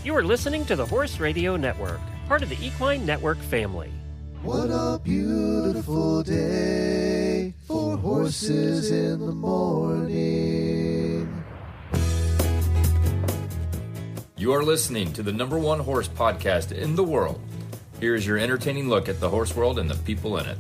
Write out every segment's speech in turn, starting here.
You are listening to the Horse Radio Network, part of the Equine Network family. What a beautiful day for horses in the morning. You are listening to the #1 horse podcast in the world. Here is your entertaining look at the horse world and the people in it.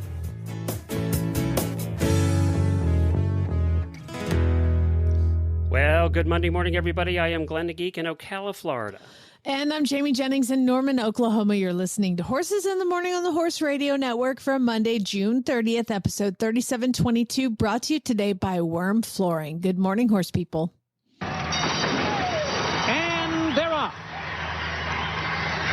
Well, good Monday morning, everybody. I am Glenn the Geek in Ocala, Florida. And I'm Jamie Jennings in Norman, Oklahoma. You're listening to Horses in the Morning on the Horse Radio Network for Monday, June 30th, episode 3722, brought to you today by WERM Flooring. Good morning, horse people. And they're off.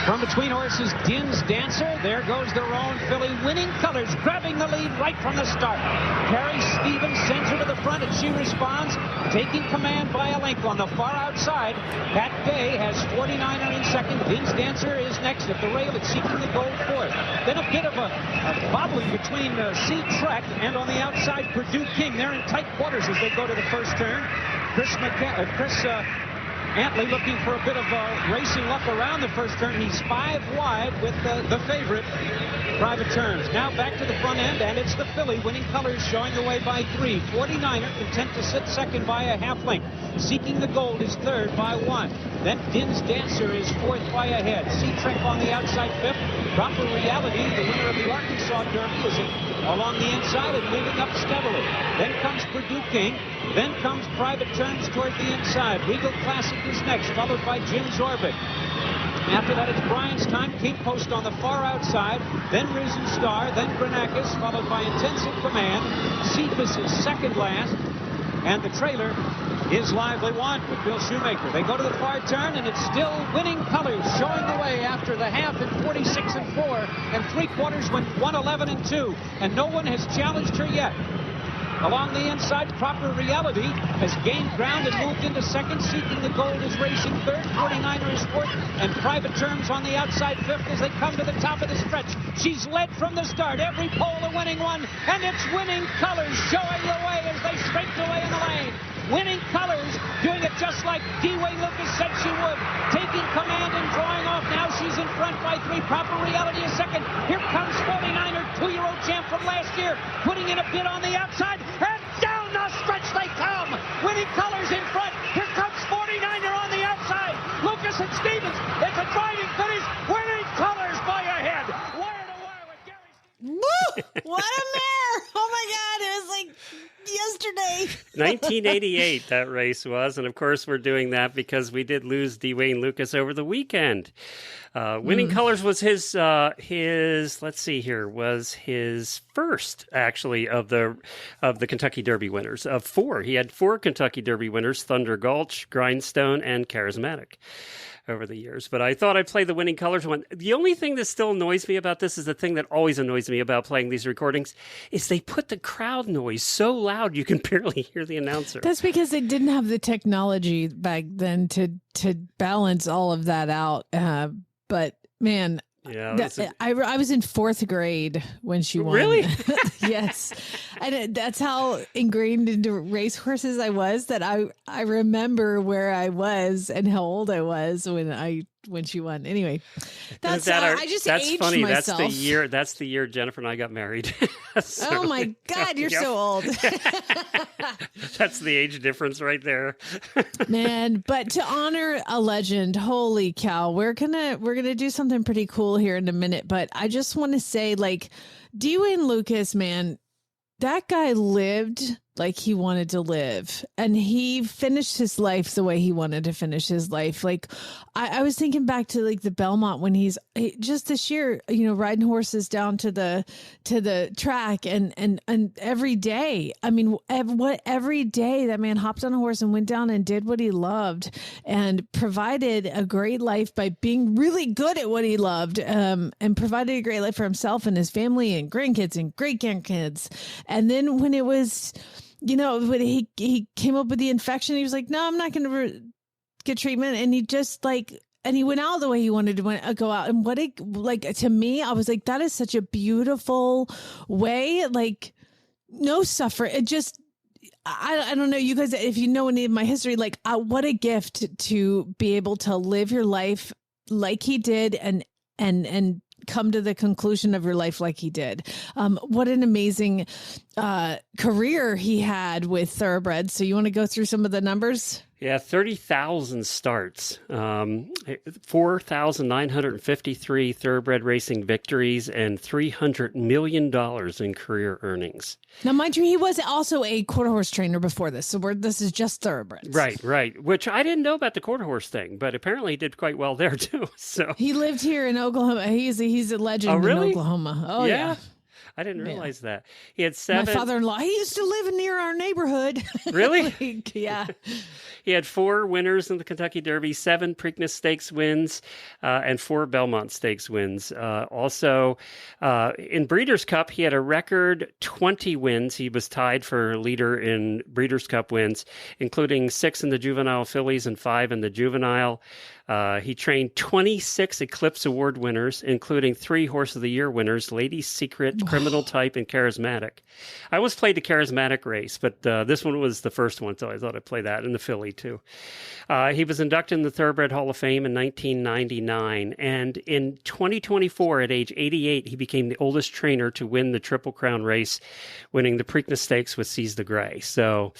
From between horses, Din's Dancer. There goes the roan filly, Winning Colors, grabbing the lead right from the start. Carrie Stevens sends her to the front, and she responds, taking command by a length on the far outside. Pat Day has 49er in second. Din's Dancer is next at the rail. It's seeking the gold fourth. Then a bit of a bobbling between Sea Trek and on the outside, Purdue King. They're in tight quarters as they go to the first turn. Chris Antley looking for a bit of racing luck around the first turn. He's 5 wide with the favorite, Private Terms. Now back to the front end, and it's the filly, Winning Colors, showing the way by 3. 49er content to sit second by a half length. Seeking the Gold is third by 1. Then Din's Dancer is fourth by a head. Sea Trek on the outside fifth. Proper Reality, the winner of the Arkansas Derby, is along the inside and moving up steadily. Then comes Purdue King. Then comes Private Terms toward the inside. Regal Classic is next, followed by Jim's Orbit. After that, it's Brian's Time, King Post on the far outside, then Risen Star, then Granacus, followed by Intensive Command. Cephas is second last, and the trailer is Lively One with Bill Shoemaker. They go to the far turn, and it's still Winning Colors showing the way after the half in 46 and 4, and 3/4 went 1:11 and 2, and no one has challenged her yet. Along the inside, Proper Reality has gained ground and moved into second. Seeking the Gold is racing third. 49er is fourth. And Private Terms on the outside fifth as they come to the top of the stretch. She's led from the start. Every pole a winning one. And it's Winning Colors showing the way as they straighten away in the lane. Winning Colors doing it just like D-Way Lucas said she would. Taking command and drawing off. Now she's in front by 3. Proper Reality is second. Here comes 49er, 2-year-old champ from last year. Putting in a bid on the outside. And down the stretch they come. Winning Colors in front. Here comes 49er on the outside. Lucas and Stevens. It's a driving finish. Winning Colors by a head. Wire to wire with Gary Stevens. Woo! What a mare! Oh my God, it was like yesterday. 1988, that race was. And of course, we're doing that because we did lose Dwayne Lucas over the weekend. Winning Colors was his, let's see here, was his first, actually, of the Kentucky Derby winners. Of 4. He had 4 Kentucky Derby winners, Thunder Gulch, Grindstone, and Charismatic, over the years. But I thought I'd play the Winning Colors one. The only thing that still annoys me about this is the thing that always annoys me about playing these recordings is they put the crowd noise so loud you can barely hear the announcer. That's because they didn't have the technology back then to balance all of that out. But man, yeah, I was in 4th grade when she won. Really? Yes. And that's how ingrained into racehorses I was, that I remember where I was and how old I was when she won. Anyway, I just aged funny. myself. That's the year Jennifer and I got married. So, oh my God, you're so old. That's the age difference right there. Man, but to honor a legend, holy cow, we're gonna do something pretty cool here in a minute. But I just want to say, like, Dwayne Lucas, man, that guy lived like he wanted to live, and he finished his life the way he wanted to finish his life. Like, I was thinking back to like the Belmont when he just this year, riding horses down to the track and every day. I mean, every day that man hopped on a horse and went down and did what he loved and provided a great life by being really good at what he loved, and provided a great life for himself and his family and grandkids and great grandkids. And then when it was, when he came up with the infection, he was like, no, I'm not going to get treatment. And he just and he went out the way he wanted to go out. And to me, I was like, that is such a beautiful way, like no suffer. It just, I don't know, you guys, if you know any of my history, what a gift to be able to live your life like he did and come to the conclusion of your life like he did. What an amazing career he had with thoroughbreds. So you want to go through some of the numbers? Yeah, 30,000 starts, 4,953 thoroughbred racing victories, and $300 million in career earnings. Now, mind you, he was also a quarter horse trainer before this, so this is just thoroughbreds. Right. Which I didn't know about the quarter horse thing, but apparently he did quite well there too. So he lived here in Oklahoma. He's a legend in Oklahoma. Oh yeah. I didn't realize that. He had 7. My father-in-law, he used to live near our neighborhood. Really? Yeah. He had 4 winners in the Kentucky Derby, 7 Preakness Stakes wins, and 4 Belmont Stakes wins. Also, in Breeders' Cup, he had a record 20 wins. He was tied for leader in Breeders' Cup wins, including 6 in the juvenile fillies and 5 in the juvenile. He trained 26 Eclipse Award winners, including 3 Horse of the Year winners, Lady's Secret, Criminal Type, and Charismatic. I always played the Charismatic race, but this one was the first one, so I thought I'd play that, and the filly, too. He was inducted in the Thoroughbred Hall of Fame in 1999, and in 2024, at age 88, he became the oldest trainer to win the Triple Crown race, winning the Preakness Stakes with Seize the Grey. So,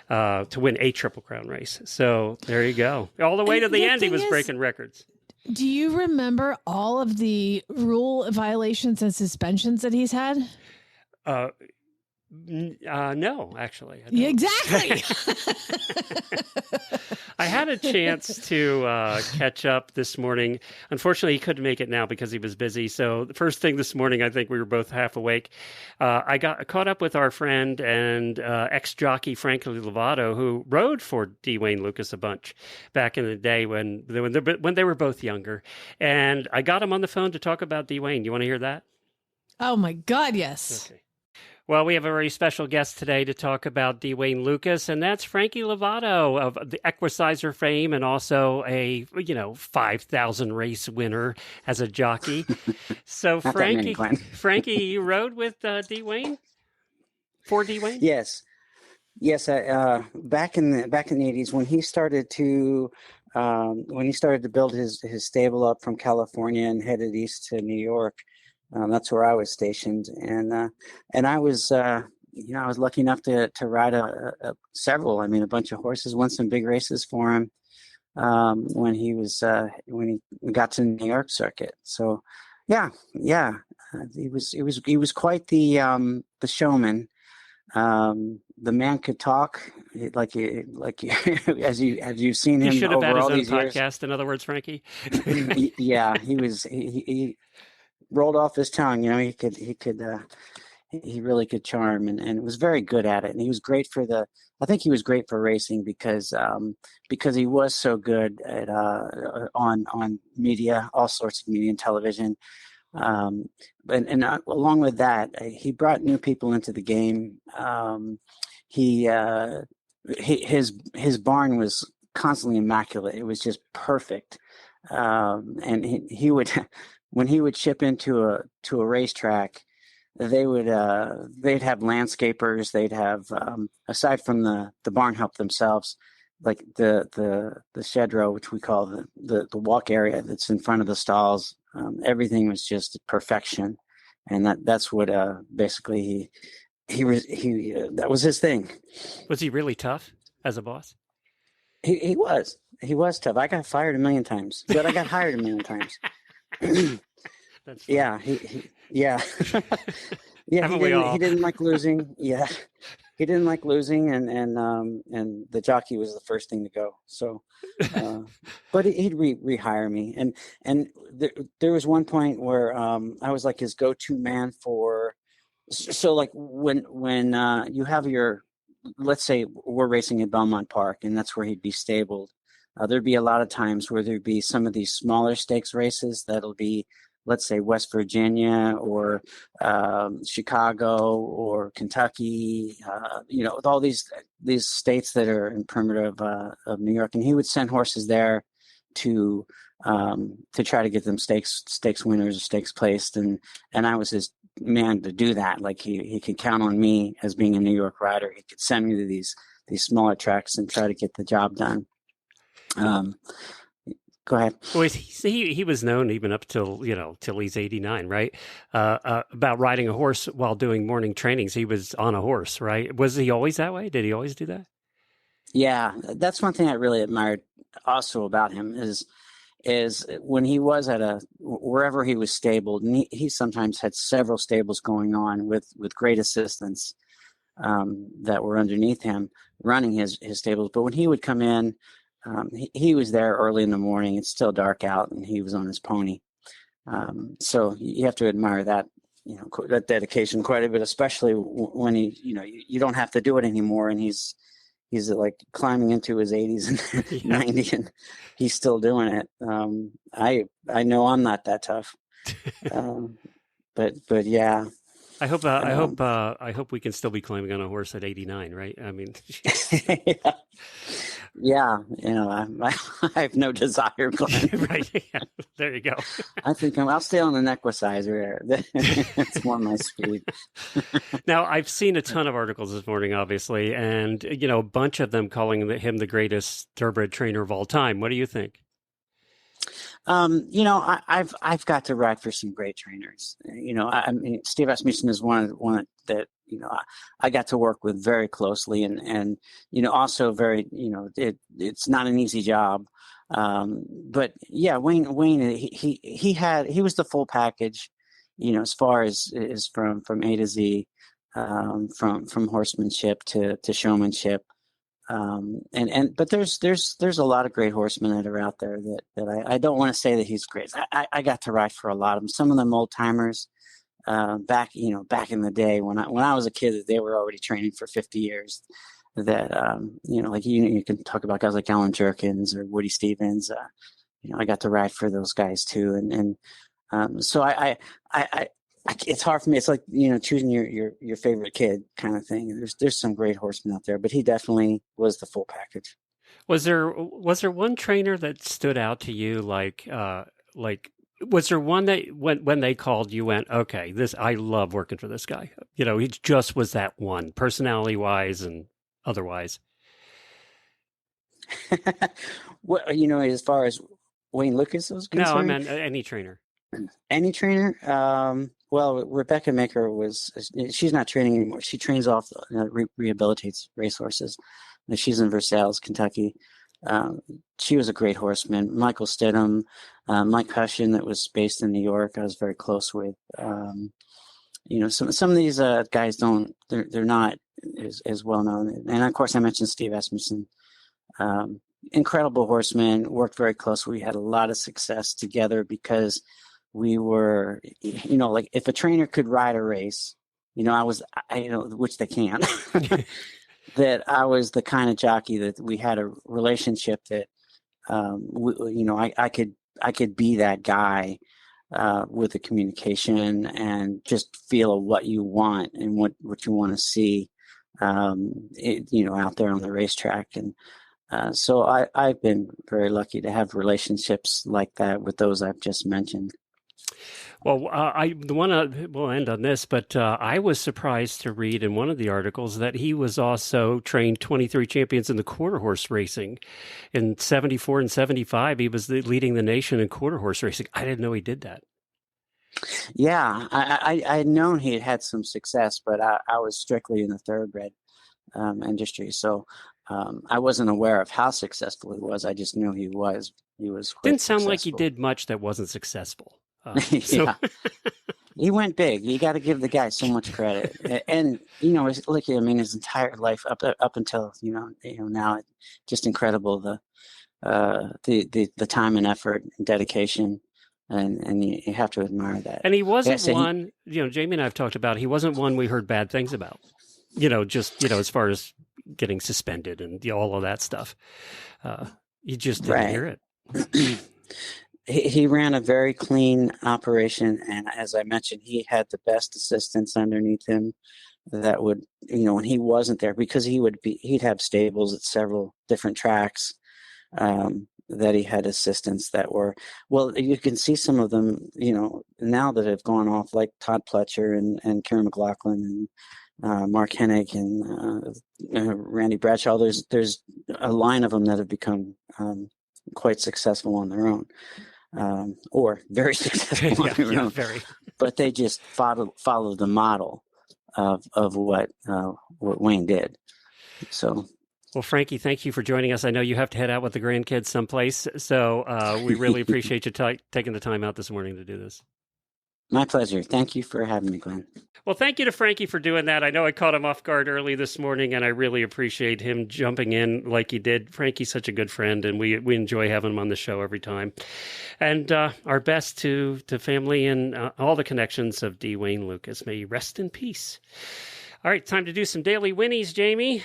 to win a Triple Crown race. So, there you go. All the way to the end, he was breaking records. Do you remember all of the rule violations and suspensions that he's had? No, actually. I don't. Yeah, exactly. I had a chance to catch up this morning. Unfortunately, he couldn't make it now because he was busy. So the first thing this morning, I think we were both half awake. I got caught up with our friend and ex-jockey Frankie Lovato, who rode for Dwayne Lukas a bunch back in the day when they were both younger. And I got him on the phone to talk about Dwayne. You want to hear that? Oh, my God, yes. Okay. Well, we have a very special guest today to talk about Dwayne Lukas, and that's Frankie Lovato of the Equicizer fame and also a, 5,000 race winner as a jockey. So, Frankie, you rode with Dwayne? For Dwayne? Yes. Back in the 80s when he started to build his stable up from California and headed east to New York. That's where I was stationed, and I was, I was lucky enough to ride several. I mean, a bunch of horses, won some big races for him when he got to the New York circuit. So, he was quite the showman. The man could talk like as you've seen him. He should have had over his all own these podcast. years. In other words, Frankie. Yeah, he rolled off his tongue. He really could charm, and was very good at it. And he was great I think he was great for racing because he was so good at on media, all sorts of media and television. And along with that, he brought new people into the game. His barn was constantly immaculate. It was just perfect. And he would, when he would ship into a racetrack, they'd have landscapers. They'd have, aside from the barn help themselves, like the shed row, which we call the walk area that's in front of the stalls. Everything was just perfection. And that's what, basically that was his thing. Was he really tough as a boss? He was tough. I got fired a million times, but I got hired a million times. That's yeah. He didn't like losing. Yeah. He didn't like losing, and the jockey was the first thing to go. So, but he'd rehire me, and there was one point where I was like his go-to man for. So like when you have your, let's say we're racing at Belmont Park, and that's where he'd be stabled. There'd be a lot of times where there'd be some of these smaller stakes races that'll be, let's say, West Virginia or Chicago or Kentucky, with all these states that are in perimeter of New York. And he would send horses there to try to get them stakes winners or stakes placed. And I was his man to do that. Like he could count on me as being a New York rider. He could send me to these smaller tracks and try to get the job done. Go ahead. Well, he was known even up till till he's 89, right? About riding a horse while doing morning trainings. He was on a horse, right? Was he always that way? Did he always do that? Yeah, that's one thing I really admired also about him is when he was at wherever he was stabled, and he sometimes had several stables going on with great assistants that were underneath him running his stables. But when he would come in, he was there early in the morning. It's still dark out, and he was on his pony. So you have to admire that, that dedication quite a bit, especially when you don't have to do it anymore, and he's like climbing into his 80s and 90, and he's still doing it. I know I'm not that tough, but yeah. I hope we can still be climbing on a horse at 89, right? I mean, yeah. I have no desire climbing. Right. Yeah. There you go. I think I'll stay on an equisizer. It's more my speed. Now, I've seen a ton of articles this morning, obviously, and a bunch of them calling him the greatest thoroughbred trainer of all time. What do you think? I've got to ride for some great trainers. I mean, Steve Asmussen is one that I got to work with very closely, and also very it's not an easy job. But yeah, Wayne he was the full package, as far as from A to Z, from horsemanship to showmanship. But there's a lot of great horsemen that are out there that I don't want to say that he's great. I got to ride for a lot of them. Some of them old timers, back in the day when I was a kid, they were already training for 50 years. That like you can talk about guys like Alan Jerkins or Woody Stevens. I got to ride for those guys too, and so I it's hard for me. It's like choosing your favorite kid kind of thing. There's some great horsemen out there, but he definitely was the full package. Was there one trainer that stood out to you? Was there one that when they called you went, okay, I love working for this guy. He just was that one, personality wise and otherwise. What as far as Wayne Lukas was concerned? No, I meant any trainer. Any trainer? Well, Rebecca Maker she's not training anymore. She trains off, rehabilitates racehorses. She's in Versailles, Kentucky. She was a great horseman. Michael Stidham, Mike Hushin, that was based in New York, I was very close with. Some of these guys they're not as well known. And of course, I mentioned Steve Asmussen. Incredible horseman, worked very closely. We had a lot of success together because we were, like if a trainer could ride a race, which they can't, that I was the kind of jockey that we had a relationship that, I could be that guy with the communication and just feel what you want and what you want to see, out there on the racetrack. And so I've been very lucky to have relationships like that with those I've just mentioned. Well, we'll end on this, but I was surprised to read in one of the articles that he was also trained 23 champions in the quarter horse racing. In 74 and 75, he was leading the nation in quarter horse racing. I didn't know he did that. Yeah, I had known he had some success, but I was strictly in the thoroughbred industry, so I wasn't aware of how successful he was. I just knew he was. He was. Didn't sound successful. like he did much that wasn't successful. Yeah. He went big. You got to give the guy so much credit, and his entire life up until now, just incredible the time and effort and dedication, and you have to admire that. And he wasn't one. Jamie and I have talked about. He wasn't one we heard bad things about. As far as getting suspended and all of that stuff, you just didn't hear it. He ran a very clean operation, and as I mentioned, he had the best assistants underneath him that would, when he wasn't there, because he'd have stables at several different tracks, that he had assistants that were, well, you can see some of them, now that have gone off, like Todd Pletcher and Karen McLaughlin and Mark Hennig and Randy Bradshaw. There's a line of them that have become quite successful on their own, or very successful on their own. Very. But they just follow the model of what Wayne did. So. Well, Frankie, thank you for joining us. I know you have to head out with the grandkids someplace, so we really appreciate you taking the time out this morning to do this. My pleasure. Thank you for having me, Glenn. Well, thank you to Frankie for doing that. I know I caught him off guard early this morning, and I really appreciate him jumping in like he did. Frankie's such a good friend, and we enjoy having him on the show every time. And our best to family and all the connections of D. Wayne Lukas. May you rest in peace. All right, time to do some daily Whinnies, Jamie.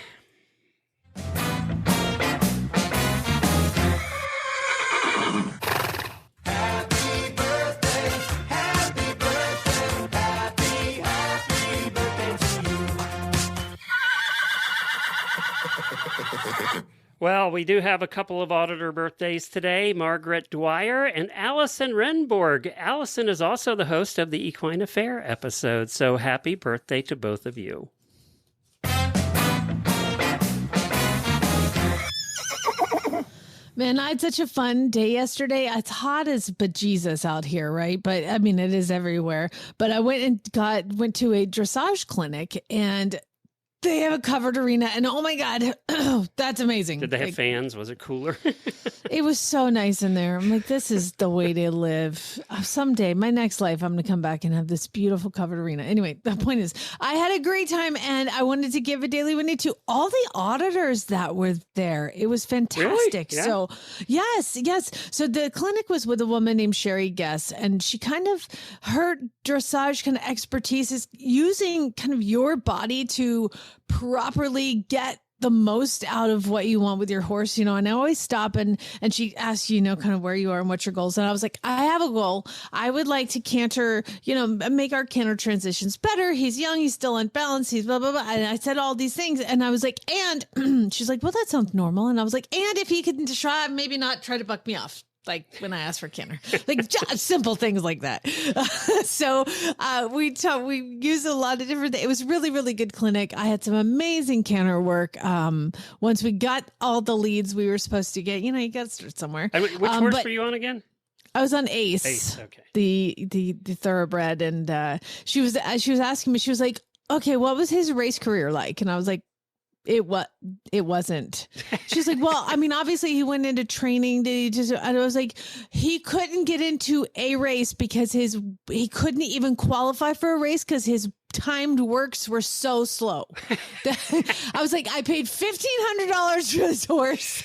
Well, we do have a couple of auditor birthdays today, Margaret Dwyer and Allison Renborg. Allison is also the host of the Equine Affair episode, so happy birthday to both of you. Man, I had such a fun day yesterday. It's hot as bejesus out here, right? But I mean, it is everywhere. But I went to a dressage clinic, and they have a covered arena, and oh my God, that's amazing. Did they have fans? Was it cooler? It was so nice in there. I'm like, this is the way to live. Someday, my next life, I'm going to come back and have this beautiful covered arena. Anyway, the point is, I had a great time, and I wanted to give a daily Whinnie to all the auditors that were there. It was fantastic. Really? Yeah. So, yes. So the clinic was with a woman named Sherry Guess, and she her dressage kind of expertise is using kind of your body to properly get the most out of what you want with your horse, and I always stop and she asks, kind of where you are and what your goals. And I was like, I have a goal. I would like to canter, make our canter transitions better. He's young. He's still unbalanced. He's blah, blah, blah. And I said all these things, and I was like, and she's like, well, that sounds normal. And I was like, and if he could maybe not try to buck me off. Like when I asked for canter, like just simple things like that. So we used a lot of different things. It was really, really good clinic. I had some amazing canter work. Once we got all the leads we were supposed to get, you got to start somewhere. Which horse were you on again? I was on Ace. Ace, okay. The thoroughbred, and she was asking me. She was like, "Okay, what was his race career like?" And I was like, It wasn't. She's like, well, I mean, obviously he went into training. And I was like, he couldn't get into a race because he couldn't even qualify for a race because his timed works were so slow. I was like, I paid $1,500 for this horse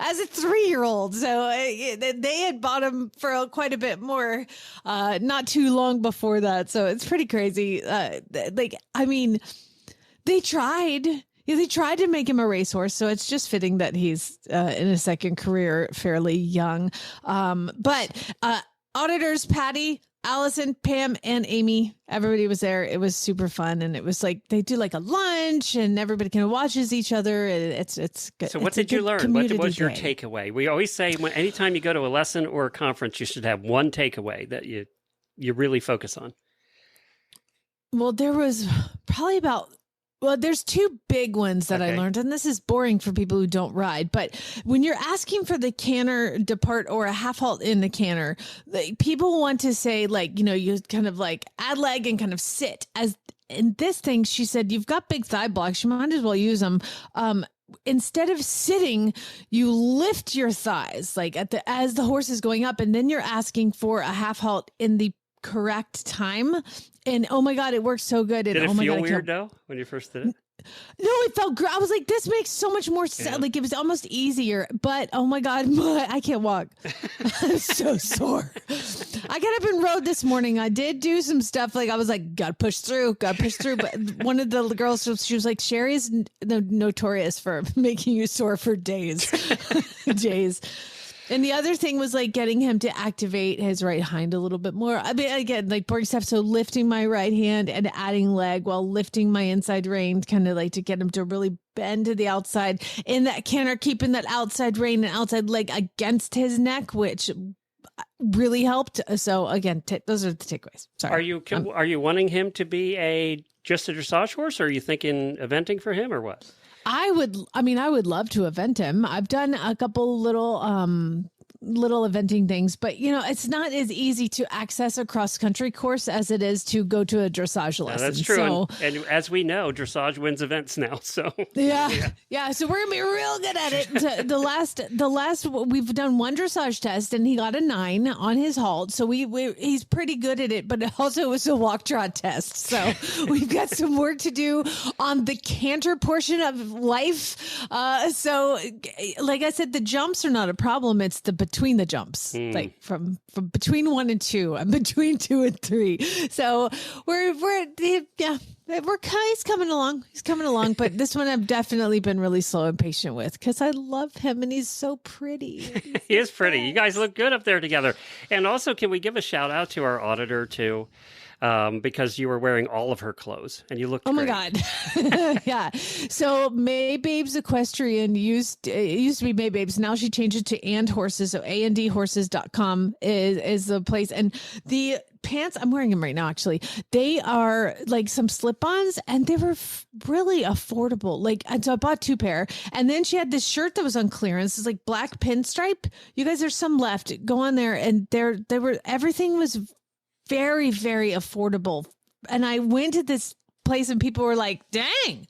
as a 3-year-old. So they had bought him for quite a bit more, not too long before that. So it's pretty crazy. They tried. Yeah, they tried to make him a racehorse, so it's just fitting that he's in his second career, fairly young. But auditors, Patty, Allison, Pam, and Amy, everybody was there. It was super fun, and it was like they do like a lunch, and everybody kind of watches each other. It's good. So what did you learn? What was your takeaway? We always say anytime you go to a lesson or a conference, you should have one takeaway that you really focus on. Well, there was probably there's 2 big ones that I learned, and this is boring for people who don't ride. But when you're asking for the canter depart or a half halt in the canter, people want to say you kind of like add leg and kind of sit. As in this thing, she said, you've got big thigh blocks. You might as well use them. Instead of sitting, you lift your thighs as the horse is going up, and then you're asking for a half halt in the correct time. And oh my God, it works so good. Did it feel weird though when you first did it? No, it felt great. I was like, this makes so much more sense. Yeah. Like it was almost easier, but oh my God, I can't walk. I'm so sore. I got up and rode this morning. I did do some stuff. I was like, gotta push through. But one of the girls, she was like, Sherry's notorious for making you sore for days. Days. And the other thing was getting him to activate his right hind a little bit more. I mean, again, boring stuff. So lifting my right hand and adding leg while lifting my inside rein, kind of to get him to really bend to the outside in that canter, keeping that outside rein and outside leg against his neck, which really helped. So again, those are the takeaways. Sorry. Are you wanting him to be just a dressage horse, or are you thinking eventing for him, or what? I would love to event him. I've done a couple little little eventing things, but it's not as easy to access a cross country course as it is to go to a dressage lesson. That's true. So, and as we know, dressage wins events now. So yeah. So we're gonna be real good at it. The last we've done one dressage test, and he got a 9 on his halt. So he's pretty good at it. But also it was a walk trot test. So we've got some work to do on the canter portion of life. So like I said, the jumps are not a problem. It's the between the jumps, like from between 1 and 2 and between 2 and 3. So he's coming along. He's coming along. But this one I've definitely been really slow and patient with because I love him and he's so pretty. He is pretty. You guys look good up there together. And also, can we give a shout out to our auditor too? Because you were wearing all of her clothes and you looked great. My God. Yeah. So May Babes Equestrian used to be May Babes. Now she changed it to And Horses. So andhorses.com is the place. And the pants, I'm wearing them right now, actually. They are like some slip-ons and they were really affordable. And so I bought 2 pair. And then she had this shirt that was on clearance. It's like black pinstripe. You guys, there's some left. Go on there. And everything was very, very affordable. And I went to this place and people were like, dang,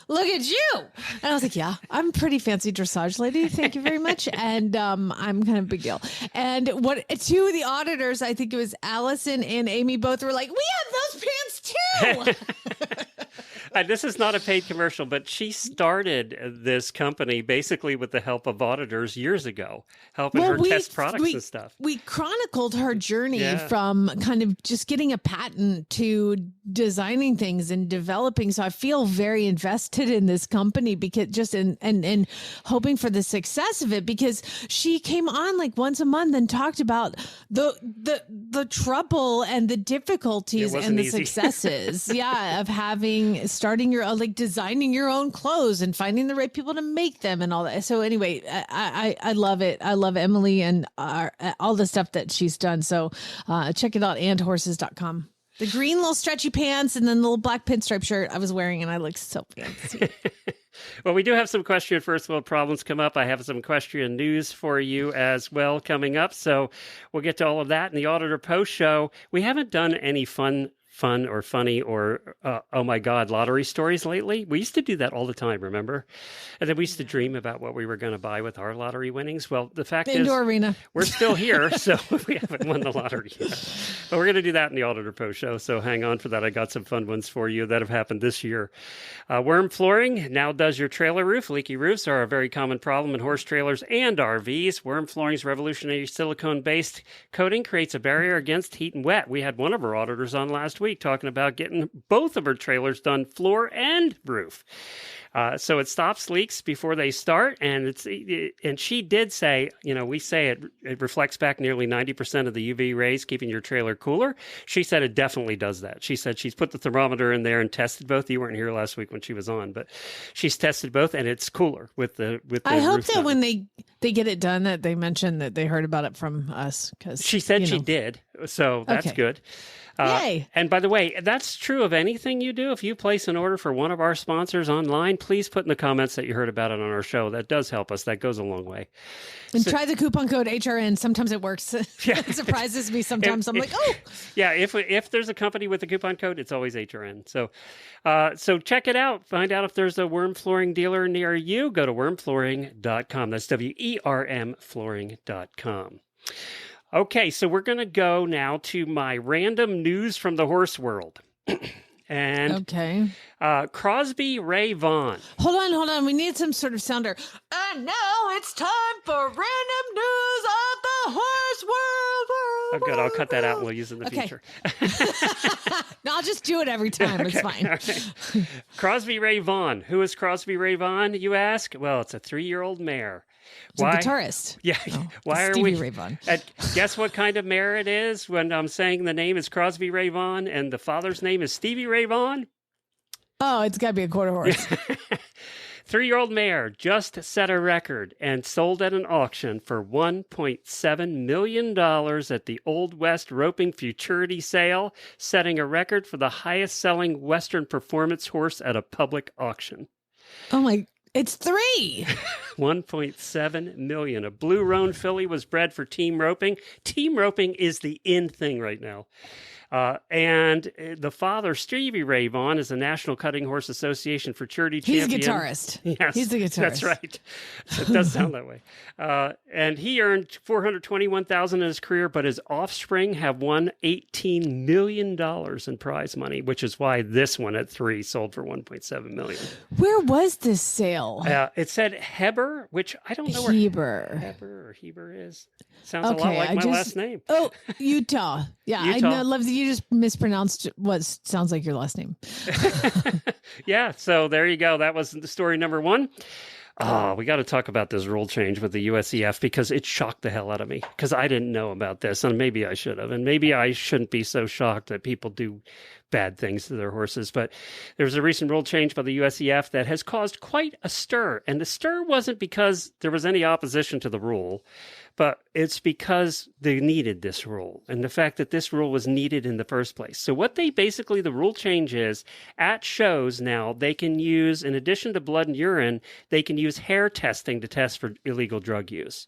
look at you. And I was like, yeah, I'm a pretty fancy dressage lady. Thank you very much. And I'm kind of a big deal. And two of the auditors, I think it was Allison and Amy, both were like, we have those pants too. This is not a paid commercial, but she started this company basically with the help of auditors years ago, helping her test products and stuff. We chronicled her journey from kind of just getting a patent to designing things and developing. So I feel very invested in this company because just and hoping for the success of it, because she came on like once a month and talked about the trouble and the difficulties and the successes of starting your designing your own clothes and finding the right people to make them and all that. So anyway, I love it. I love Emily and all the stuff that she's done. So check it out, andhorses.com. The green little stretchy pants and then the little black pinstripe shirt I was wearing, and I look so fancy. Well, we do have some equestrian first world problems come up. I have some equestrian news for you as well coming up. So we'll get to all of that in the Auditor Post Show. We haven't done any fun or funny or, oh my God, lottery stories lately. We used to do that all the time, remember? And then we used to dream about what we were going to buy with our lottery winnings. Well, the fact is, arena. We're still here, so we haven't won the lottery yet. But we're going to do that in the Auditor Post Show, so hang on for that. I got some fun ones for you that have happened this year. WERM flooring now does your trailer roof. Leaky roofs are a very common problem in horse trailers and RVs. WERM flooring's revolutionary silicone-based coating creates a barrier against heat and wet. We had one of our auditors on last week talking about getting both of her trailers done, floor and roof. So it stops leaks before they start, and she did say, we say it reflects back nearly 90% of the UV rays, keeping your trailer cooler. She said it definitely does that. She said she's put the thermometer in there and tested both. You weren't here last week when she was on, but she's tested both, and it's cooler with the. I hope that when they get it done, that they mention that they heard about it from us, because she said she did, so that's good. Yay. And by the way, that's true of anything you do. If you place an order for one of our sponsors online, please put in the comments that you heard about it on our show. That does help us. That goes a long way. And try the coupon code HRN. Sometimes it works. Yeah. It surprises me sometimes. I'm like, oh. Yeah, if there's a company with a coupon code, it's always HRN. So check it out. Find out if there's a WERM flooring dealer near you. Go to wormflooring.com. That's WERM flooring.com. Okay, so we're going to go now to my random news from the horse world. And Crosby Ray Vaughan. Hold on. We need some sort of sounder. And now it's time for random news of the horse world. Oh, good. I'll cut that out and we'll use it in the future. No, I'll just do it every time. It's fine. Right. Crosby Ray Vaughan. Who is Crosby Ray Vaughan, you ask? Well, it's a 3-year-old mare. Why? The guitarist. Yeah. Oh, why are Stevie we? Ray Vaughan. Guess what kind of mare it is when I'm saying the name is Crosby Ray Vaughan and the father's name is Stevie Ray Vaughan? Oh, it's got to be a quarter horse. 3-year-old mare just set a record and sold at an auction for $1.7 million at the Old West Roping Futurity Sale, setting a record for the highest selling Western performance horse at a public auction. Oh my It's 3. 1.7 million. A blue roan filly was bred for team roping. Team roping is the in thing right now. And the father, Stevie Ray Vaughan, is the National Cutting Horse Association Futurity Champion. He's a guitarist. Yes, he's the guitarist. That's right. So it does sound that way. And he earned $421,000 in his career, but his offspring have won $18 million in prize money, which is why this one at 3 sold for $1.7 million. Where was this sale? It said Heber, which I don't know where Heber is. Sounds a lot like my last name. Oh, Utah. Yeah, Utah. I love that you just mispronounced what sounds like your last name. Yeah, so there you go. That was the story number 1. We got to talk about this rule change with the USEF because it shocked the hell out of me because I didn't know about this, and maybe I should have, and maybe I shouldn't be so shocked that people do bad things to their horses. But there was a recent rule change by the USEF that has caused quite a stir, and the stir wasn't because there was any opposition to the rule, but it's because they needed this rule and the fact that this rule was needed in the first place. So what the rule change is, at shows now, they can use, in addition to blood and urine, they can use hair testing to test for illegal drug use.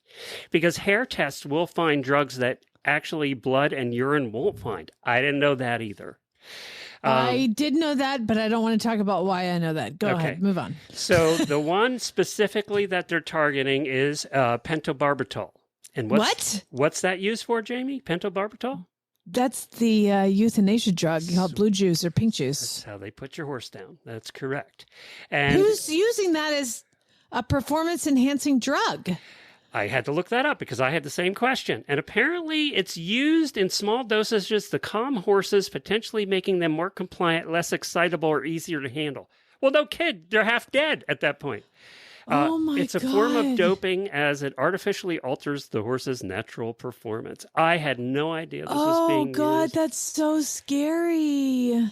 Because hair tests will find drugs that actually blood and urine won't find. I didn't know that either. I did know that, but I don't want to talk about why I know that. Go ahead, move on. So the one specifically that they're targeting is pentobarbital. And what's that used for, Jamie? Pentobarbital? That's the euthanasia drug called blue juice or pink juice. That's how they put your horse down. That's correct. And who's using that as a performance-enhancing drug? I had to look that up because I had the same question. And apparently it's used in small dosages to calm horses, potentially making them more compliant, less excitable, or easier to handle. Well, no kid. They're half dead at that point. Oh my God. It's a form of doping as it artificially alters the horse's natural performance. I had no idea this was being used. Oh God, that's so scary.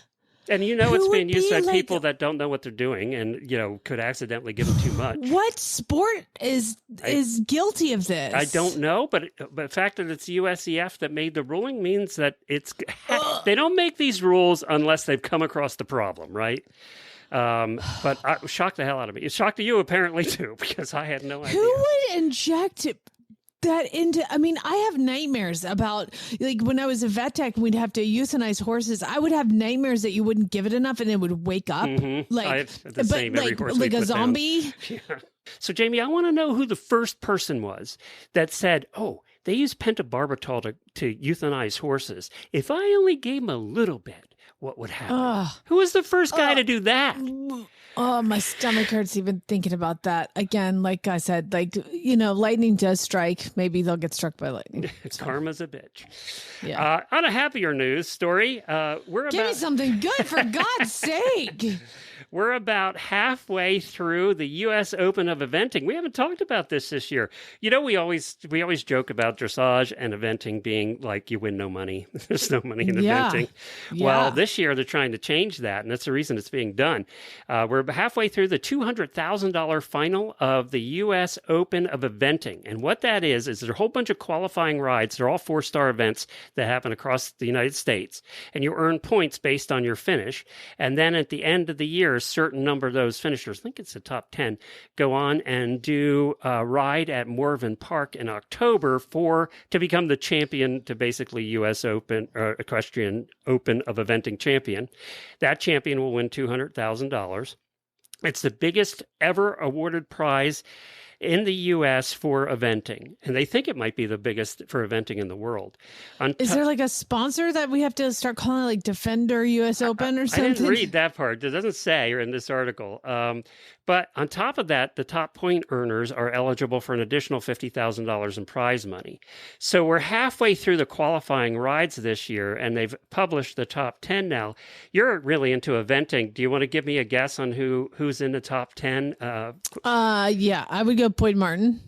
And it's being used by people that don't know what they're doing and, could accidentally give them too much. What sport is guilty of this? I don't know, but the fact that it's USEF that made the ruling means that they don't make these rules unless they've come across the problem, right? But it shocked the hell out of me. It shocked you apparently too, because I had no idea. Who would inject that into? I mean, I have nightmares about, like, when I was a vet tech, we'd have to euthanize horses. I would have nightmares that you wouldn't give it enough and it would wake up, every horse like a zombie. Yeah. So, Jamie, I want to know who the first person was that said, "Oh, they use pentobarbital to euthanize horses. If I only gave them a little bit, what would happen?" Who was the first guy to do that? Oh, my stomach hurts even thinking about that. Again, like I said, lightning does strike. Maybe they'll get struck by lightning. Karma's a bitch. Yeah. On a happier news story, Give me something good, for God's sake. We're about halfway through the U.S. Open of eventing. We haven't talked about this year. We always joke about dressage and eventing being like you win no money. There's no money in eventing. Yeah. Well, this year they're trying to change that, and that's the reason it's being done. We're halfway through the $200,000 final of the U.S. Open of eventing. And what that is there's a whole bunch of qualifying rides. They're all 4-star events that happen across the United States. And you earn points based on your finish. And then at the end of the year, a certain number of those finishers, I think it's the top 10, go on and do a ride at Morven Park in October to become the champion, to basically U.S. Open, Equestrian Open of Eventing champion. That champion will win $200,000. It's the biggest ever awarded prize in the U.S. for eventing, and they think it might be the biggest for eventing in the world. Is there like a sponsor that we have to start calling, like Defender U.S. Open or something? I didn't read that part. It doesn't say in this article. But on top of that, the top point earners are eligible for an additional $50,000 in prize money. So we're halfway through the qualifying rides this year, and they've published the top 10 now. You're really into eventing. Do you want to give me a guess on who's in the top 10? Yeah, I would go Boyd Martin.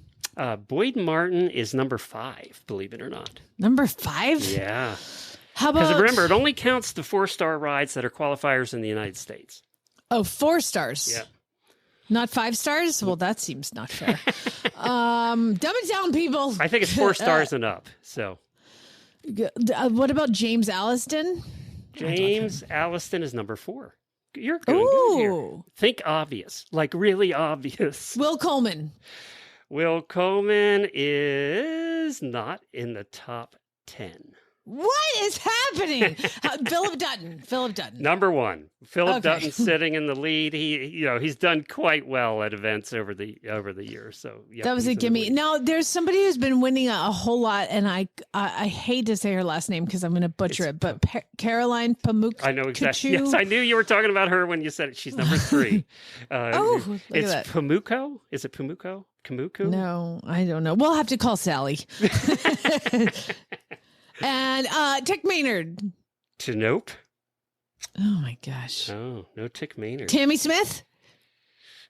Boyd Martin is number 5, believe it or not. Number 5? Yeah. How about? Because remember, it only counts the 4-star rides that are qualifiers in the United States. Oh, 4 stars. Yeah. Not 5 stars? Well, that seems not fair. Dumb it down, people. I think it's 4 stars and up. So, what about James Alliston? James Alliston is number 4. You're doing good here. Ooh. Think obvious, like really obvious. Will Coleman. Will Coleman is not in the top 10. What is happening? Philip Dutton. Philip Dutton. Number 1, Philip Okay. Dutton sitting in the lead. He's done quite well at events over the years. So yep, That was he's a in the gimme. lead. Now, there's somebody who's been winning a whole lot, and I hate to say her last name because I'm going to butcher it, but Caroline Pamuk. I know exactly. Yes, I knew you were talking about her when you said it. She's number 3. Oh, look at it's that. Pamuco. Is it Pamuco? Kamuku? No, I don't know. We'll have to call Sally. And Tick Maynard. Nope. Oh my gosh. Oh, no Tick Maynard. Tammy Smith.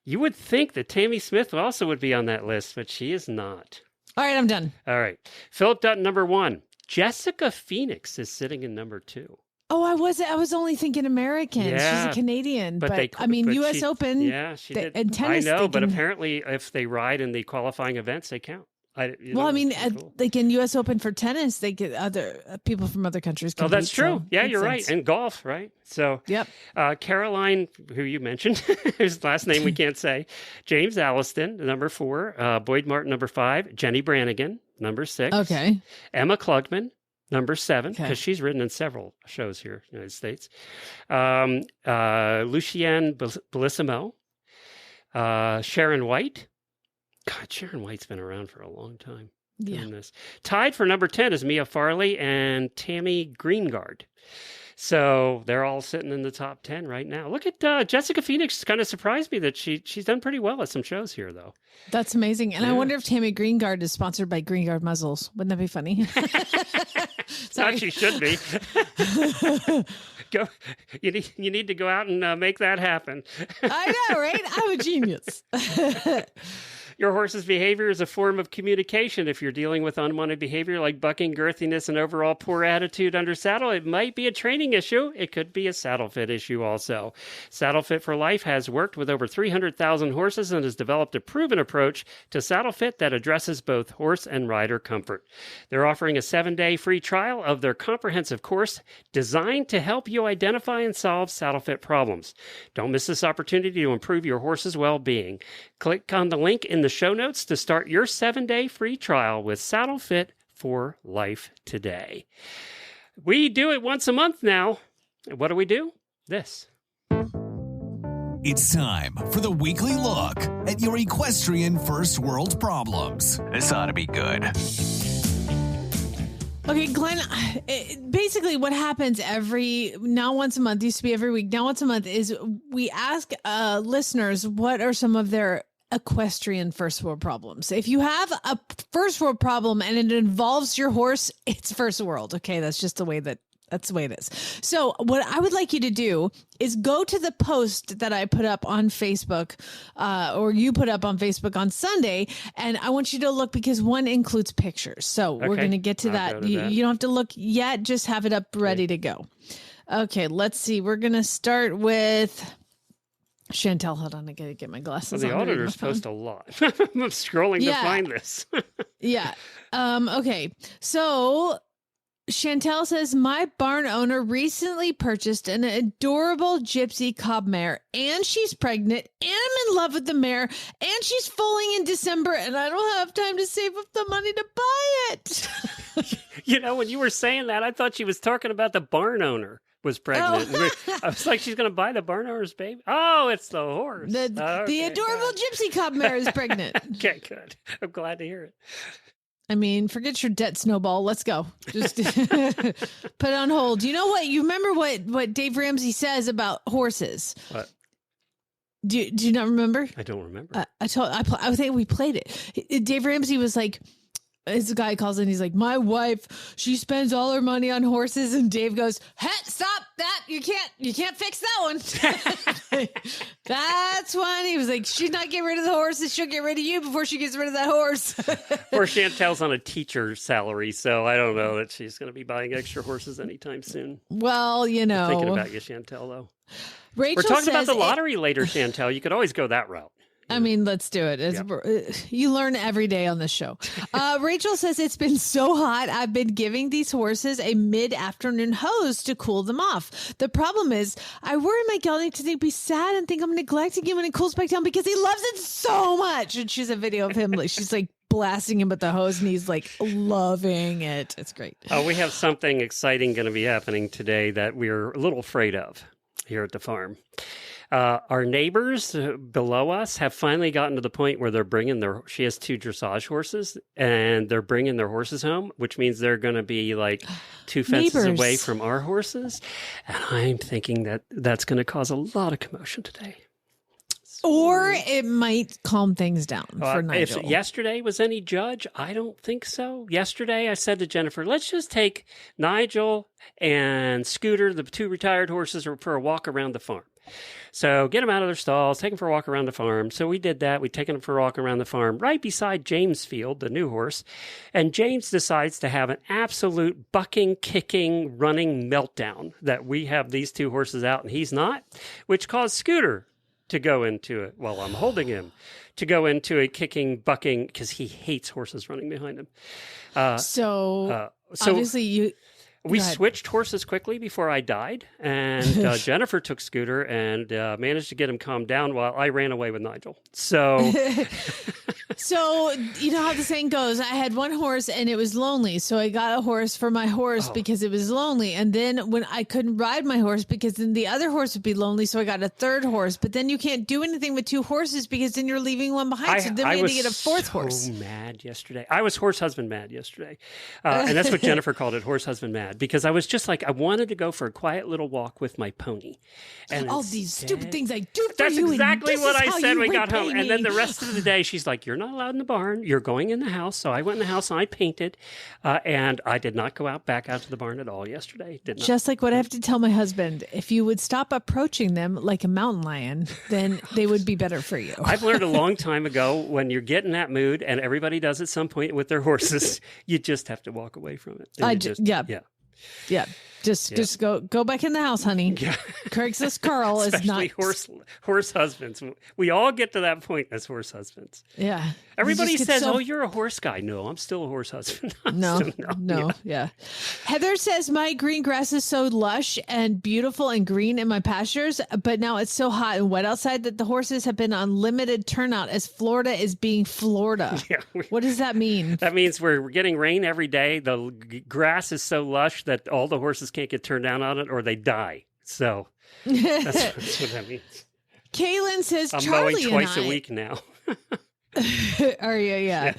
You would think that Tammy Smith also would be on that list, but she is not. All right, I'm done. All right. Philip Dutton, number 1. Jessica Phoenix is sitting in number 2. Oh, I was only thinking American. Yeah, She's a Canadian, but they- I mean, but U.S. she- Open. Yeah, she did. And tennis. I know, they but can- apparently if they ride in the qualifying events, they count. Well, I mean, cool. like in U.S. Open for tennis, they get other people from other countries. Oh, that's compete, true. so Yeah, makes you're right. sense. And golf, right? So, Yep. Caroline, who you mentioned, whose last name we can't say, James Alliston, number 4, Boyd Martin, number 5, Jenny Brannigan, number 6, Okay. Emma Klugman, number 7, because Okay. she's ridden in several shows here in the United States, Lucienne Bellissimo, Sharon White. God, Sharon White's been around for a long time. Yeah. Doing this. Tied for number 10 is Mia Farley and Tammy Greengard. So they're all sitting in the top 10 right now. Look at Jessica Phoenix. Kind of surprised me that she's done pretty well at some shows here, though. That's amazing. And I Yeah. wonder if Tammy Greengard is sponsored by Greengard Muzzles. Wouldn't that be funny? Not she should be. Go. You need to go out and make that happen. I know, right? I'm a genius. Your horse's behavior is a form of communication. If you're dealing with unwanted behavior like bucking, girthiness, and overall poor attitude under saddle, it might be a training issue. It could be a saddle fit issue also. Saddle Fit for Life has worked with over 300,000 horses and has developed a proven approach to saddle fit that addresses both horse and rider comfort. They're offering a 7-day free trial of their comprehensive course designed to help you identify and solve saddle fit problems. Don't miss this opportunity to improve your horse's well-being. Click on the link in the show notes to start your 7-day free trial with Saddle Fit for Life today. We do it once a month now. What do? This. It's time for the weekly look at your equestrian first world problems. This ought to be good. Okay, Glenn, basically what happens now once a month, used to be every week, now once a month, is we ask listeners what are some of their equestrian first world problems. If you have a first world problem and it involves your horse, it's first world. Okay, that's just the way that's the way it is. So what I would like you to do is go to the post that I put up on Facebook, or you put up on Facebook on Sunday, and I want you to look because one includes pictures. So we're Okay. going to get to I'll that. go to that. You don't have to look yet. Just have it up ready to go. Okay, let's see. We're going to start with Chantel. Hold on, I got to get my glasses Well, the on to read my auditors phone. post a lot. I'm scrolling Yeah. to find this. Yeah. Okay. So Chantel says, my barn owner recently purchased an adorable gypsy cob mare, and she's pregnant, and I'm in love with the mare, and she's foaling in December, and I don't have time to save up the money to buy it. You know, when you were saying that, I thought she was talking about the barn owner was pregnant. I was like, she's going to buy the barn owner's baby? Oh, it's the horse. The Okay, adorable good. gypsy cob mare is pregnant. Okay, good. I'm glad to hear it. I mean, forget your debt snowball. Let's go. Just put it on hold. You know what? You remember what Dave Ramsey says about horses? What? Do you not remember? I don't remember. I think we played it. Dave Ramsey was like, this guy calls in. He's like, my wife, she spends all her money on horses. And Dave goes, stop that. You can't fix that one. That's when he was like, she's not getting rid of the horses. She'll get rid of you before she gets rid of that horse. Poor Chantel's on a teacher salary, so I don't know that she's going to be buying extra horses anytime soon. Well, you know. Thinking about you, Chantel, though. Rachel We're talking about says the lottery later, Chantel. You could always go that route. I mean, let's do it. You learn every day on this show. Rachel says, it's been so hot. I've been giving these horses a mid-afternoon hose to cool them off. The problem is I worry my gelding to be sad and think I'm neglecting him when it cools back down because he loves it so much. And she's a video of him. Like, she's like blasting him with the hose and he's like loving it. It's great. We have something exciting going to be happening today that we're a little afraid of here at the farm. Our neighbors below us have finally gotten to the point where they're bringing she has 2 dressage horses, and they're bringing their horses home, which means they're going to be like 2 fences away from our horses. And I'm thinking that that's going to cause a lot of commotion today. Or it might calm things down for Nigel. If yesterday was any judge, I don't think so. Yesterday, I said to Jennifer, let's just take Nigel and Scooter, the 2 retired horses, for a walk around the farm. So get them out of their stalls, take them for a walk around the farm. So we did that. We'd taken them for a walk around the farm right beside James Field, the new horse. And James decides to have an absolute bucking, kicking, running meltdown that we have these 2 horses out and he's not, which caused Scooter to go into it while I'm holding him, to go into a kicking, bucking, because he hates horses running behind him. So obviously we switched horses quickly before I died, and Jennifer took Scooter and managed to get him calmed down while I ran away with Nigel. So... So, you know how the saying goes, I had 1 horse and it was lonely. So I got a horse for my horse because it was lonely. And then when I couldn't ride my horse because then the other horse would be lonely. So I got a 3rd horse. But then you can't do anything with 2 horses because then you're leaving one behind. So then we had to get a 4th horse. I was so mad yesterday. I was horse husband mad yesterday. And that's what Jennifer called it, horse husband mad. Because I was just like, I wanted to go for a quiet little walk with my pony. And all these stupid things I do for that's you. That's exactly what I said when we got home. Me. And then the rest of the day, she's like, you're not allowed in the barn. You're going in the house. So I went in the house and I painted. And I did not go back out to the barn at all yesterday. Did not. Just like what I have to tell my husband, if you would stop approaching them like a mountain lion, then they would be better for you. I've learned a long time ago, when you're getting that mood, and everybody does at some point with their horses, you just have to walk away from it. Yeah. Just go back in the house, honey. Yeah. Craigslist Carl is not horse husbands. We all get to that point as horse husbands. Yeah. Everybody says, "Oh, you're a horse guy." No, I'm still a horse husband. No. Heather says my green grass is so lush and beautiful and green in my pastures, but now it's so hot and wet outside that the horses have been on limited turnout as Florida is being Florida. Yeah, what does that mean? That means we're getting rain every day. The grass is so lush that all the horses can't get turned down on it or they die. So that's what that means. Kaylin says, I'm Charlie mowing twice a week now. Are you? Yeah.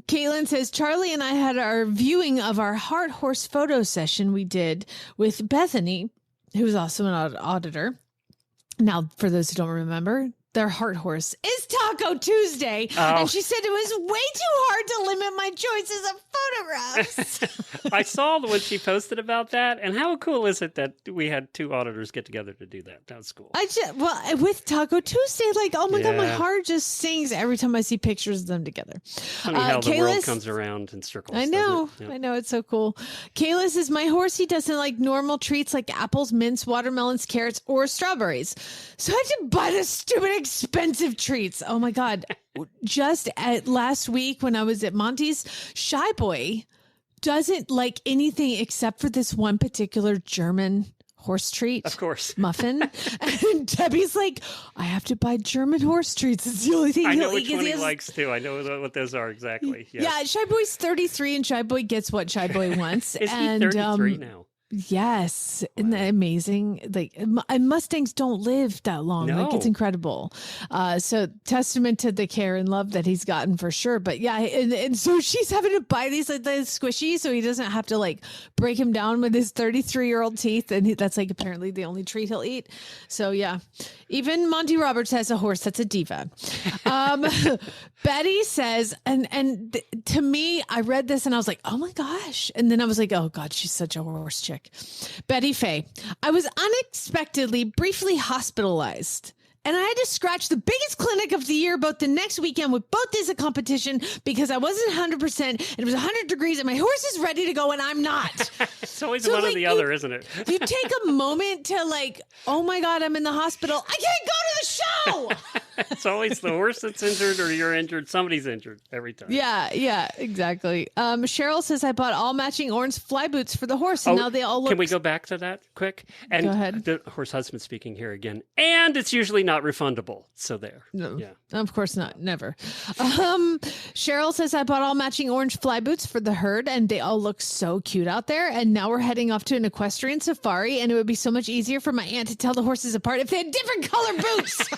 Kaylin says, Charlie and I had our viewing of our heart horse photo session we did with Bethany, who was also an auditor. Now, for those who don't remember, their heart horse is Taco Tuesday. And she said it was way too hard to limit my choices of photographs. I saw when she posted about that. And how cool is it that we had 2 auditors get together to do that? That was cool. With Taco Tuesday, like, oh my God, my heart just sings every time I see pictures of them together. Funny how the world comes around in circles. I know. I know. It's so cool. Kayla says, my horse, he doesn't like normal treats like apples, mints, watermelons, carrots, or strawberries. So I have to buy the stupid expensive treats. Oh my God. Just last week when I was at Monty's, Shy Boy doesn't like anything except for this one particular German horse treat. Of course. Muffin. And Debbie's like, I have to buy German horse treats. It's the only thing I know which one he likes too. I know what those are exactly. Yes. Yeah, Shy Boy's 33 and Shy Boy gets what Shy Boy wants. Is he 33 now? Yes. Isn't that amazing? Like, and Mustangs don't live that long. No. Like, it's incredible. So testament to the care and love that he's gotten for sure. But yeah, and so she's having to buy these like the squishy so he doesn't have to like break him down with his 33-year-old teeth. And that's like apparently the only treat he'll eat. So yeah, even Monty Roberts has a horse that's a diva. Betty says, and to me, I read this and I was like, oh my gosh. And then I was like, oh God, she's such a horse chick. Betty Faye, I was unexpectedly briefly hospitalized and I had to scratch the biggest clinic of the year both the next weekend with both days of competition because I wasn't 100% and it was 100 degrees and my horse is ready to go and I'm not. It's always one or the other, isn't it? You take a moment to like, oh my God, I'm in the hospital. I can't go to the show. It's always the horse that's injured or you're injured. Somebody's injured every time. Yeah, exactly. Cheryl says, I bought all matching orange fly boots for the horse, and now they all look... Can we go back to that quick? And go ahead. The horse husband speaking here again. And it's usually not refundable. So there. No, yeah. Of course not. Never. Cheryl says, I bought all matching orange fly boots for the herd, and they all look so cute out there. And now we're heading off to an equestrian safari, and it would be so much easier for my aunt to tell the horses apart if they had different color boots.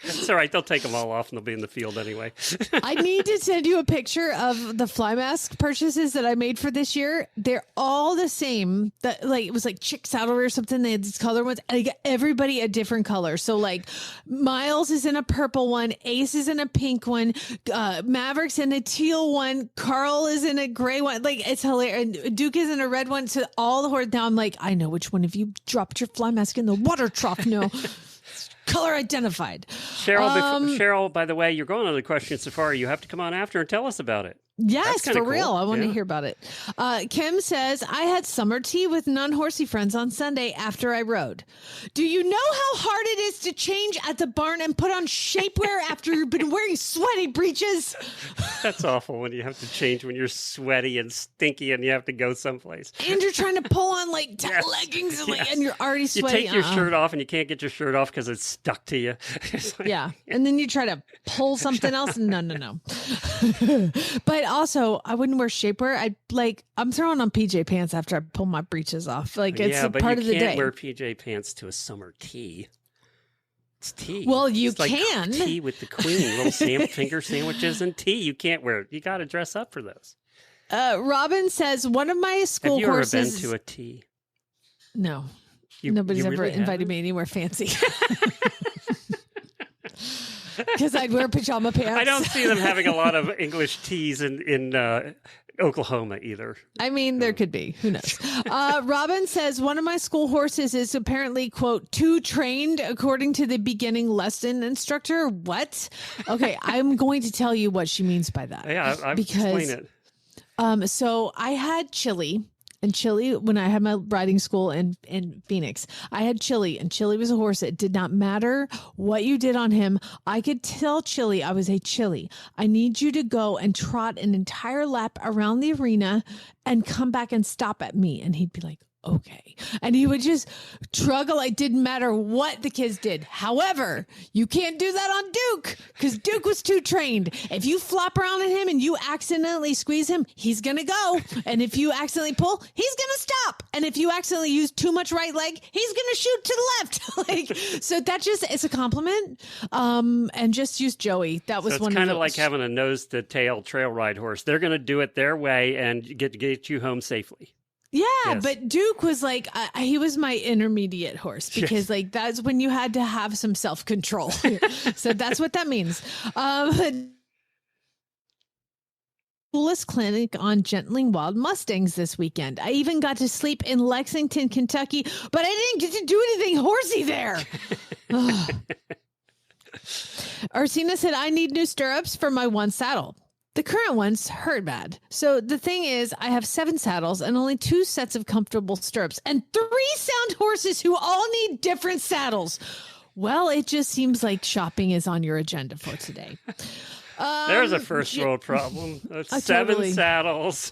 It's all right. They'll take them all off and they'll be in the field anyway. I need to send you a picture of the fly mask purchases that I made for this year. They're all the same. It was like chick saddlery or something. They had these color ones. I got everybody a different color. So like Miles is in a purple one. Ace is in a pink one. Maverick's in a teal one. Carl is in a gray one. Like, it's hilarious. And Duke is in a red one. So all the horse, now I'm like, I know which one of you dropped your fly mask in the water trough. No. Color identified. Cheryl, by the way, you're going on the Equestrian Safari. You have to come on after and tell us about it. Yes, for cool. real. I want to hear about it. Kim says, I had summer tea with non-horsey friends on Sunday after I rode. Do you know how hard it is to change at the barn and put on shapewear after you've been wearing sweaty breeches? That's awful when you have to change when you're sweaty and stinky and you have to go someplace. And you're trying to pull on like leggings and you're already sweaty. You take your shirt off and you can't get your shirt off because it's stuck to you. Yeah. And then you try to pull something else. No. But also, I wouldn't wear shapewear. I'm throwing on PJ pants after I pull my breeches off. Like, it's a part of the day. You can't wear PJ pants to a summer tea. It's tea. Well, you it's can. Like tea with the queen, little finger sandwiches and tea. You can't wear it. You got to dress up for those. Robin says, one of my school horses... Have you ever been to a tea? No. Nobody's ever really invited me anywhere fancy. Because I'd wear pajama pants. I don't see them having a lot of English teas in Oklahoma either. I mean, there could be. Who knows? Robin says, one of my school horses is apparently, quote, too trained, according to the beginning lesson instructor. What? Okay, I'm going to tell you what she means by that. Yeah, explain it. So I had Chili. And Chili, when I had my riding school in Phoenix, I had Chili, and Chili was a horse. It did not matter what you did on him. I could tell Chili, I was a Chili, I need you to go and trot an entire lap around the arena and come back and stop at me. And he'd be like, okay. And he would just struggle. It didn't matter what the kids did. However, you can't do that on Duke because Duke was too trained. If you flop around at him and you accidentally squeeze him, he's going to go. And if you accidentally pull, he's going to stop. And if you accidentally use too much right leg, he's going to shoot to the left. So that just, it's a compliment. And just use Joey. That was one of those. It's kind of like having a nose to tail trail ride horse. They're going to do it their way and get you home safely. Yeah, yes. But Duke was like, he was my intermediate horse because like that's when you had to have some self-control. So that's what that means. Coolest clinic on gentling wild Mustangs this weekend. I even got to sleep in Lexington, Kentucky, but I didn't get to do anything horsey there. Ursina said, I need new stirrups for my one saddle. The current ones hurt bad. So the thing is, I have 7 saddles and only 2 sets of comfortable stirrups and 3 sound horses who all need different saddles. Well, it just seems like shopping is on your agenda for today. There's a first world problem. That's 7 totally. Saddles.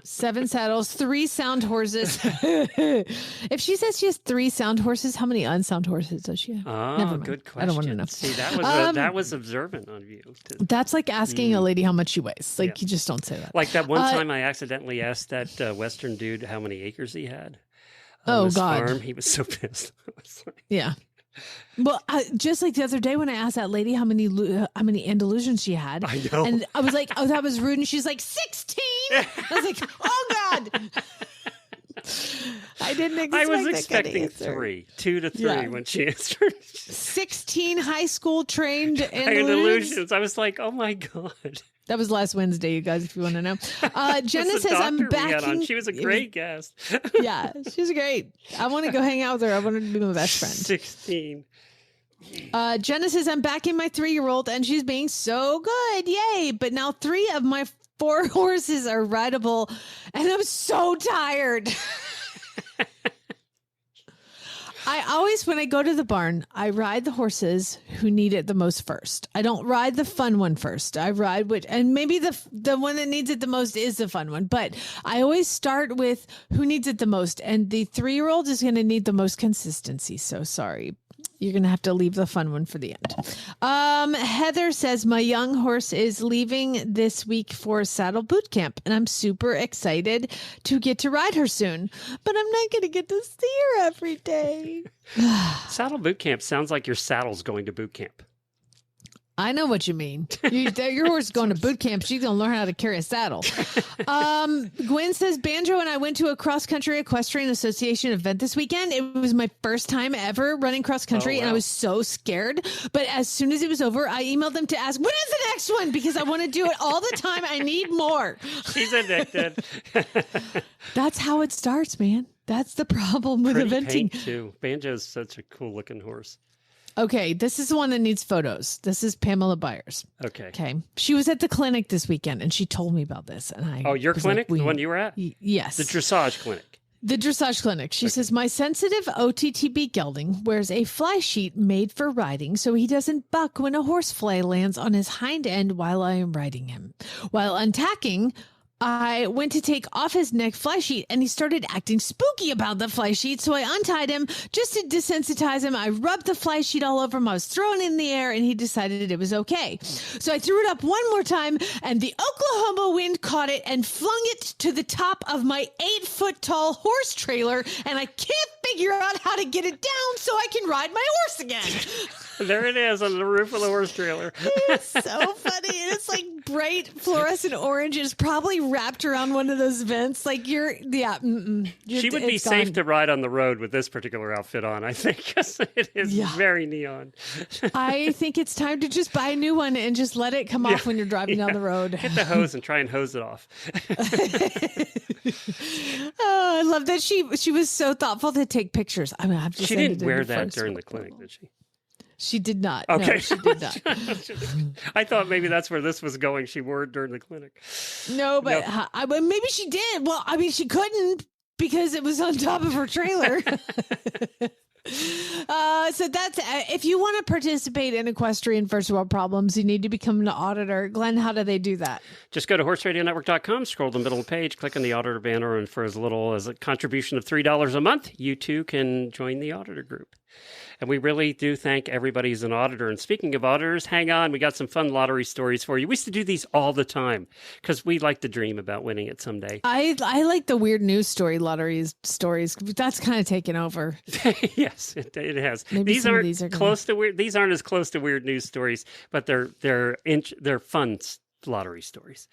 7 saddles, 3 sound horses. If she says she has 3 sound horses, how many unsound horses does she have? Oh, Never mind. good question. I don't want to know. See, that was observant on you. That's like asking a lady how much she weighs. Like, you just don't say that. Like that one time I accidentally asked that Western dude how many acres he had. Oh, his God. farm. He was so pissed. Yeah. Well, just like the other day when I asked that lady how many Andalusians she had, I know, and I was like, "Oh, that was rude," and she's like, 16. I was like, "Oh God." I didn't expect. I was expecting 3, 2 to 3 when she answered. 16 high school trained Andalusians. I was like, "Oh my God." That was last Wednesday, you guys, if you want to know. Jenna says, I'm back. She was a great guest. Yeah, she's great. I want to go hang out with her. I want her to be my best friend. 16. Jenna says, I'm backing my 3-year-old, and she's being so good. Yay. But now 3 of my 4 horses are rideable, and I'm so tired. I always, when I go to the barn, I ride the horses who need it the most first. I don't ride the fun one first. I ride and maybe the one that needs it the most is the fun one. But I always start with who needs it the most. And the 3-year-old is going to need the most consistency. So sorry. You're going to have to leave the fun one for the end. Heather says, my young horse is leaving this week for saddle boot camp, and I'm super excited to get to ride her soon, but I'm not going to get to see her every day. Saddle boot camp sounds like your saddle's going to boot camp. I know what you mean. Your horse is going to boot camp. She's going to learn how to carry a saddle. Gwen says, Banjo and I went to a cross-country equestrian association event this weekend. It was my first time ever running cross-country, and I was so scared. But as soon as it was over, I emailed them to ask, when is the next one? Because I want to do it all the time. I need more. She's addicted. That's how it starts, man. That's the problem with Pretty eventing. paint too. Banjo's such a cool-looking horse. Okay, this is the one that needs photos. This is Pamela Byers. Okay. She was at the clinic this weekend, and she told me about this. And your clinic? Like, the one you were at? Yes. The dressage clinic. The dressage clinic. She says, my sensitive OTTB gelding wears a fly sheet made for riding so he doesn't buck when a horsefly lands on his hind end while I am riding him. While untacking, I went to take off his neck fly sheet and he started acting spooky about the fly sheet. So I untied him just to desensitize him. I rubbed the fly sheet all over him. I was throwing it in the air and he decided it was okay. So I threw it up one more time and the Oklahoma wind caught it and flung it to the top of my 8-foot tall horse trailer. And I can't figure out how to get it down so I can ride my horse again. There it is on the roof of the horse trailer. It's so funny. And it's like bright fluorescent orange. It's probably wrapped around one of those vents. Like she would be safe to ride on the road with this particular outfit on, I think, because it is very neon. I think it's time to just buy a new one and just let it come off when you're driving down the road. Hit the hose and try and hose it off. Oh, I love that she was so thoughtful to take pictures. I mean, she didn't wear that during the clinic, did she? She did not. Okay. No, she did not. I thought maybe that's where this was going. She wore it during the clinic. No, but maybe she did. Well, I mean, she couldn't because it was on top of her trailer. So that's if you want to participate in equestrian first world problems, you need to become an auditor. Glenn, how do they do that? Just go to horseradionetwork.com, scroll to the middle of the page, click on the auditor banner, and for as little as a contribution of $3 a month, you too can join the auditor group. And we really do thank everybody who's an auditor. And speaking of auditors, hang on, we got some fun lottery stories for you. We used to do these all the time because we like to dream about winning it someday. I like the weird news story lottery stories. That's kind of taken over. Yes, it has. Maybe These aren't close to weird. These aren't as close to weird news stories, but they're fun lottery stories.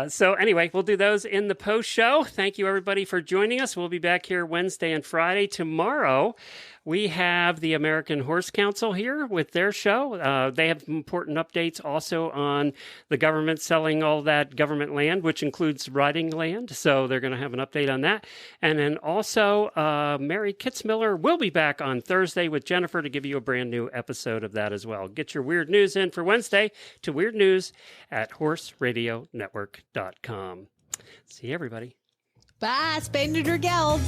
So anyway, we'll do those in the post show. Thank you everybody for joining us. We'll be back here Wednesday and Friday. Tomorrow, we have the American Horse Council here with their show. They have important updates also on the government selling all that government land, which includes riding land. So they're going to have an update on that. And then also, Mary Kitzmiller will be back on Thursday with Jennifer to give you a brand new episode of that as well. Get your weird news in for Wednesday to Weird News at horseradionetwork.com. See you, everybody. Bye, Spay Neuter Geld.